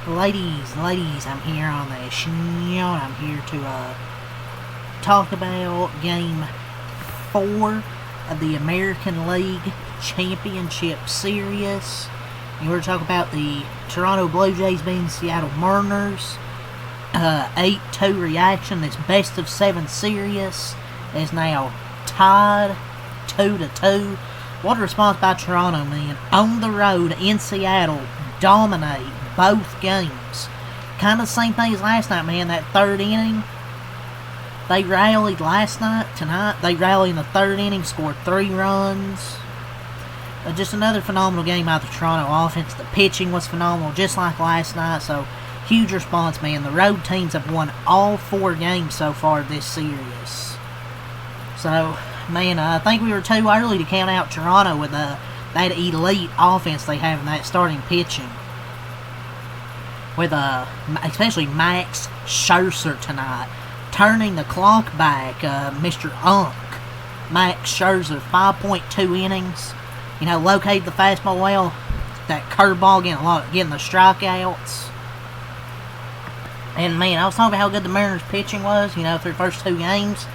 Ladies, I'm here on the show. I'm here to talk about Game 4 of the American League Championship Series. And we're talking about the Toronto Blue Jays beating Seattle Mariners. 8-2 reaction. This best of 7 series is now tied 2-2. What a response by Toronto, man. On the road in Seattle, dominate both games. Kind of the same thing as last night, man. That third inning, they rallied last night. Tonight, they rallied in the third inning, scored 3 runs. Just another phenomenal game out of the Toronto offense. The pitching was phenomenal, just like last night. So, huge response, man. The road teams have won all 4 games so far this series. So, man, I think we were too early to count out Toronto with that elite offense they have in that starting pitching. With especially Max Scherzer tonight, turning the clock back. Mr. Unk, Max Scherzer, 5.2 innings. You know, located the fastball well. That curveball getting the strikeouts. And man, I was talking about how good the Mariners pitching was. You know, through the first 2 games.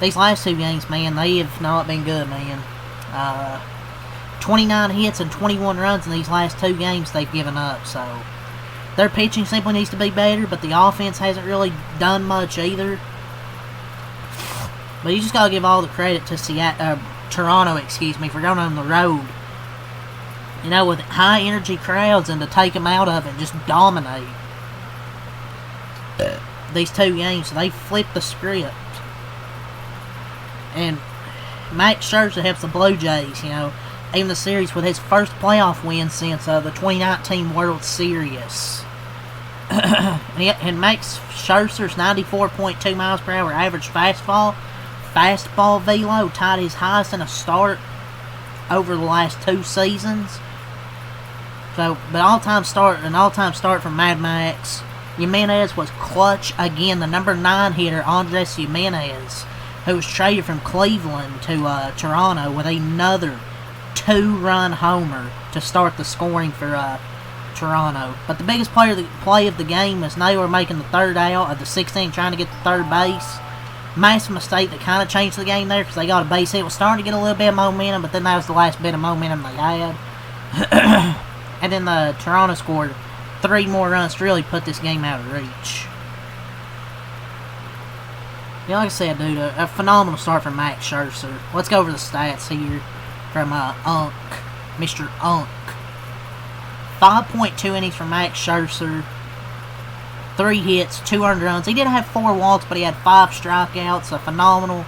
These last 2 games, man, they have not been good, man. 29 hits and 21 runs in these last 2 games they've given up. So their pitching simply needs to be better, but the offense hasn't really done much either. But you just gotta give all the credit to Toronto, for going on the road. You know, with high energy crowds, and to take them out of it and just dominate these 2 games. So they flipped the script. And Max Scherzer helps the Blue Jays, you know, even the series with his first playoff win since the 2019 World Series. And Max Scherzer's 94.2 miles per hour average fastball velo tied his highest in a start over the last 2 seasons. So, but all-time start from Mad Max. Jimenez was clutch again. The number 9 hitter, Andres Jimenez, who was traded from Cleveland to Toronto with another 2-run homer to start the scoring for Toronto. But the biggest play of the game was Naylor making the 3rd out of the 16, trying to get to third base. Massive mistake that kind of changed the game there because they got a base hit. It was starting to get a little bit of momentum, but then that was the last bit of momentum they had. And then Toronto scored 3 more runs to really put this game out of reach. Yeah, like I said, dude, a phenomenal start from Max Scherzer. Let's go over the stats here from Unk, Mr. Unk. 5.2 innings from Max Scherzer. 3 hits, 2 earned runs. He did have 4 walks, but he had 5 strikeouts. A phenomenal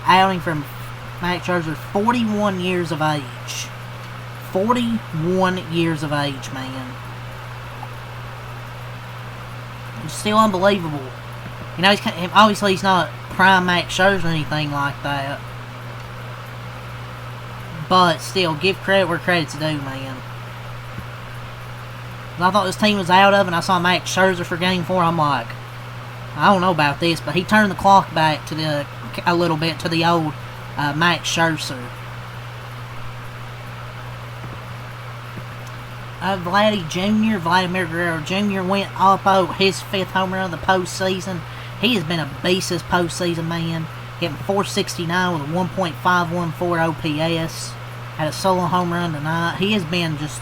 outing from Max Scherzer. 41 years of age. 41 years of age, man. It's still unbelievable. You know, obviously he's not prime Max Scherzer or anything like that. But still, give credit where credit's due, man. I thought this team was out of it, and I saw Max Scherzer for Game 4. I'm like, I don't know about this, but he turned the clock back to a little bit to the old Max Scherzer. Vladimir Guerrero Jr. went up his 5th home run of the postseason. He has been a beast this postseason, man. Hitting .469 with a 1.514 OPS. Had a solo home run tonight. He has been just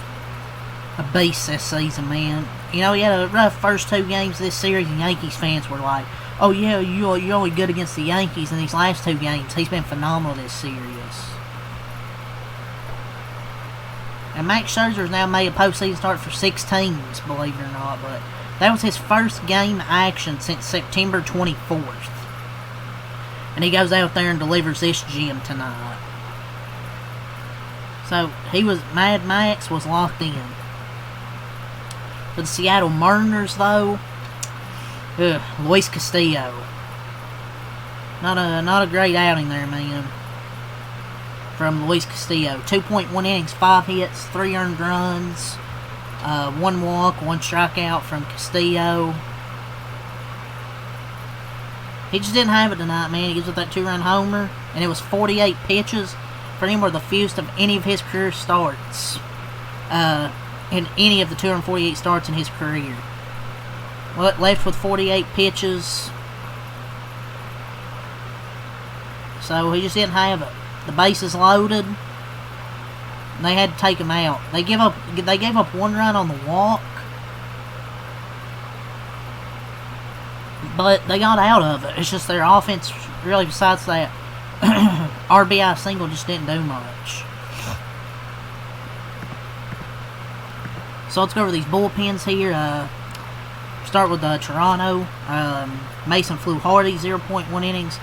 a beast this season, man. You know, he had a rough first 2 games of this series, and Yankees fans were like, oh yeah, you're only good against the Yankees in these last 2 games. He's been phenomenal this series. And Max Scherzer's now made a postseason start for 6 teams, believe it or not, but that was his first game action since September 24th. And he goes out there and delivers this gem tonight. So, Mad Max was locked in. For the Seattle Mariners, though, Luis Castillo. Not a great outing there, man. From Luis Castillo. 2.1 innings, 5 hits, 3 earned runs, 1 walk, 1 strikeout from Castillo. He just didn't have it tonight, man. He gives up that 2-run homer, and it was 48 pitches. For him, were the fewest of any of his career starts. in any of the 248 starts in his career. Left with 48 pitches. So he just didn't have it. The bases loaded. They had to take him out. They gave up 1 run on the walk. But they got out of it. It's just their offense, really, besides that RBI single, just didn't do much. So let's go over these bullpens here. Start with Toronto. Mason flew Hardy, 0.1 innings.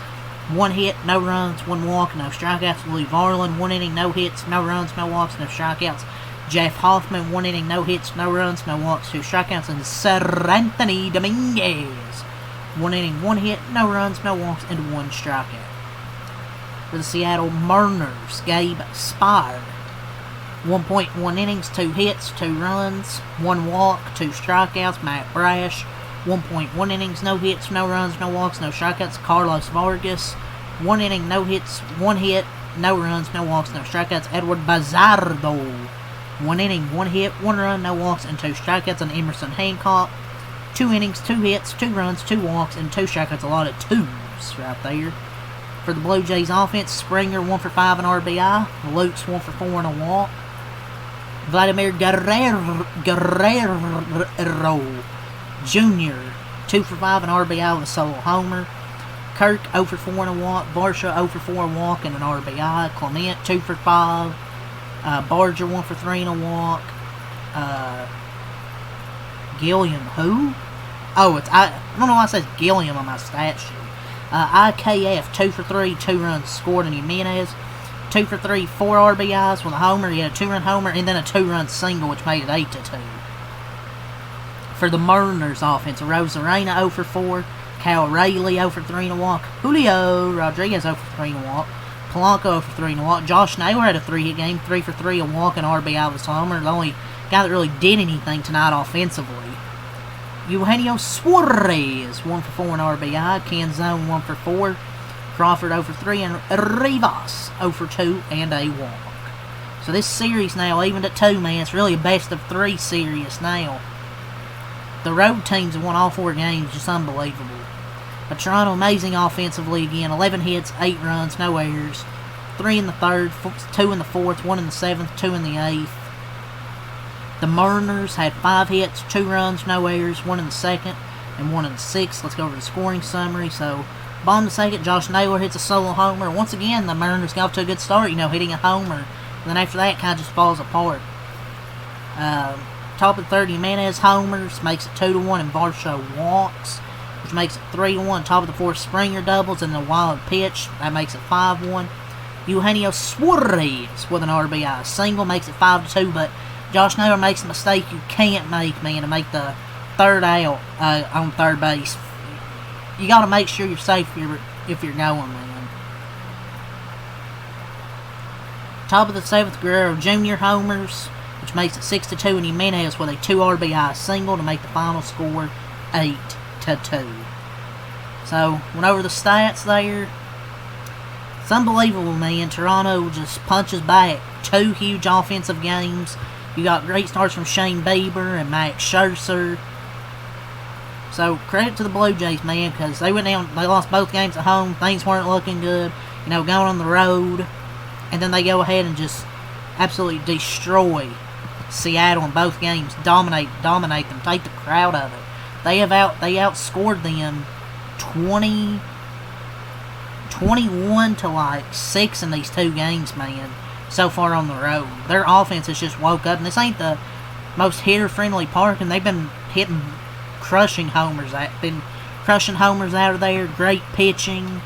1 hit, no runs, 1 walk, no strikeouts. Louis Varland, 1 inning, no hits, no runs, no walks, no strikeouts. Jeff Hoffman, 1 inning, no hits, no runs, no walks, 2 strikeouts. And Sir Anthony Dominguez, 1 inning, 1 hit, no runs, no walks, and 1 strikeout. For the Seattle Mariners, Gabe Spire, 1.1 innings, 2 hits, 2 runs, 1 walk, 2 strikeouts. Matt Brash, 1.1 innings, no hits, no runs, no walks, no strikeouts. Carlos Vargas, 1 inning, no hits, 1 hit, no runs, no walks, no strikeouts. Edward Bazardo, 1 inning, 1 hit, 1 run, no walks, and 2 strikeouts. And Emerson Hancock, 2 innings, 2 hits, 2 runs, 2 walks, and 2 strikeouts. A lot of twos right there. For the Blue Jays offense, Springer 1 for 5 and RBI. Lutz 1 for 4 and a walk. Vladimir Guerrero Jr. 2 for 5 and RBI with a solo homer. Kirk 0 for 4 and a walk. Varsha 0 for 4 and a walk and an RBI. Clement 2 for 5. Barger 1 for 3 and a walk. Gilliam who? Oh, I don't know why it says Gilliam on my stat sheet. IKF 2 for 3, 2 runs scored. And Jimenez 2 for 3, 4 RBIs with a homer. He had a 2-run homer and then a 2-run single, which made it 8-2. For the Mariners offense, Rosarena 0 for 4, Cal Rayleigh 0 for 3 and a walk, Julio Rodriguez 0 for 3 and a walk, Polanco 0 for 3 and a walk. Josh Naylor had a 3-hit game, 3 for 3, a walk, and RBI with a homer. The only guy that really did anything tonight offensively. Eugenio Suarez 1 for 4 and RBI, Canzone 1 for 4, Crawford 0 for 3, and Rivas 0 for 2 and a walk. So this series now evened at 2, man. It's really a best of 3 series now. The road teams have won all 4 games, just unbelievable. But Toronto, amazing offensively again. 11 hits, 8 runs, no errors. 3 in the 3rd, 2 in the 4th, 1 in the 7th, 2 in the 8th. The Mariners had 5 hits, 2 runs, no errors, 1 in the 2nd, and 1 in the 6th. Let's go over the scoring summary. So, bottom of the 2nd, Josh Naylor hits a solo homer. Once again, the Mariners got off to a good start, hitting a homer. And then after that, it kind of just falls apart. Top of the 3rd, Jimenez homers, makes it 2-1, and Varsho walks, which makes it 3-1. Top of the 4th, Springer doubles, and the wild pitch, that makes it 5-1. Eugenio Suarez with an RBI single makes it 5-2, but Josh Naylor makes a mistake you can't make, man, to make the 3rd out on 3rd base. You got to make sure you're safe if you're going, man. Top of the 7th, Guerrero Jr. homers, which makes it 6-2, and Jimenez with a 2 RBI single to make the final score 8-2. So, went over the stats there. It's unbelievable, man. Toronto just punches back. 2 huge offensive games. You got great starts from Shane Bieber and Max Scherzer. So, credit to the Blue Jays, man, because they went down, they lost both games at home. Things weren't looking good. Going on the road. And then they go ahead and just absolutely destroy Seattle in both games. Dominate them. Take the crowd of it. They outscored them 21 to 6 in these 2 games, man, so far on the road. Their offense has just woke up, and this ain't the most hitter-friendly park, and they've been crushing homers out of there. Great pitching.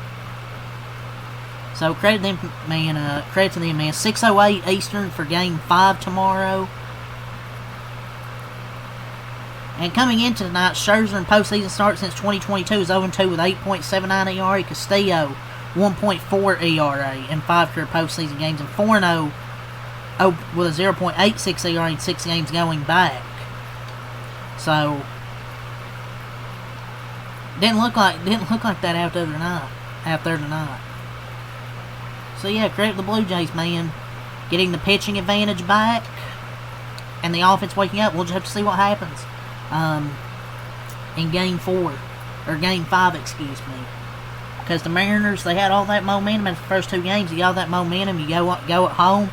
So credit to them, man. 6:08 Eastern for Game 5 tomorrow. And coming into tonight, Scherzer in postseason start since 2022 is 0-2 with 8.79 ERA. Castillo 1.4 ERA in 5 career postseason games, and 4-0 with a 0.86 ERA in 6 games going back. So didn't look like that out there tonight. So yeah, credit the Blue Jays, man, getting the pitching advantage back. and the offense waking up. We'll just have to see what happens in Game 4, or Game 5, excuse me. Because the Mariners, they had all that momentum in the first 2 games. You got all that momentum. You go at home,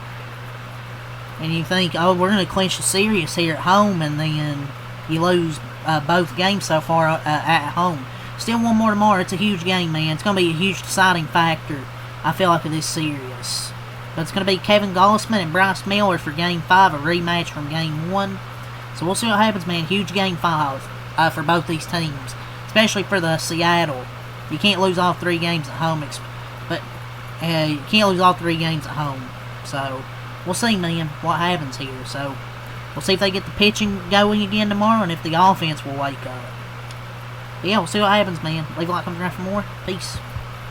and you think, oh, we're going to clinch the series here at home, and then you lose both games so far at home. Still one more tomorrow. It's a huge game, man. It's going to be a huge deciding factor, I feel like, of this series. But it's going to be Kevin Gausman and Bryce Miller for Game 5, a rematch from Game 1. So we'll see what happens, man. Huge Game 5 for both these teams, especially for the Seattle. You can't lose all 3 games at home, but you can't lose all 3 games at home. So we'll see, man, what happens here. So we'll see if they get the pitching going again tomorrow, and if the offense will wake up. But yeah, we'll see what happens, man. Leave a like, comment, for more. Peace.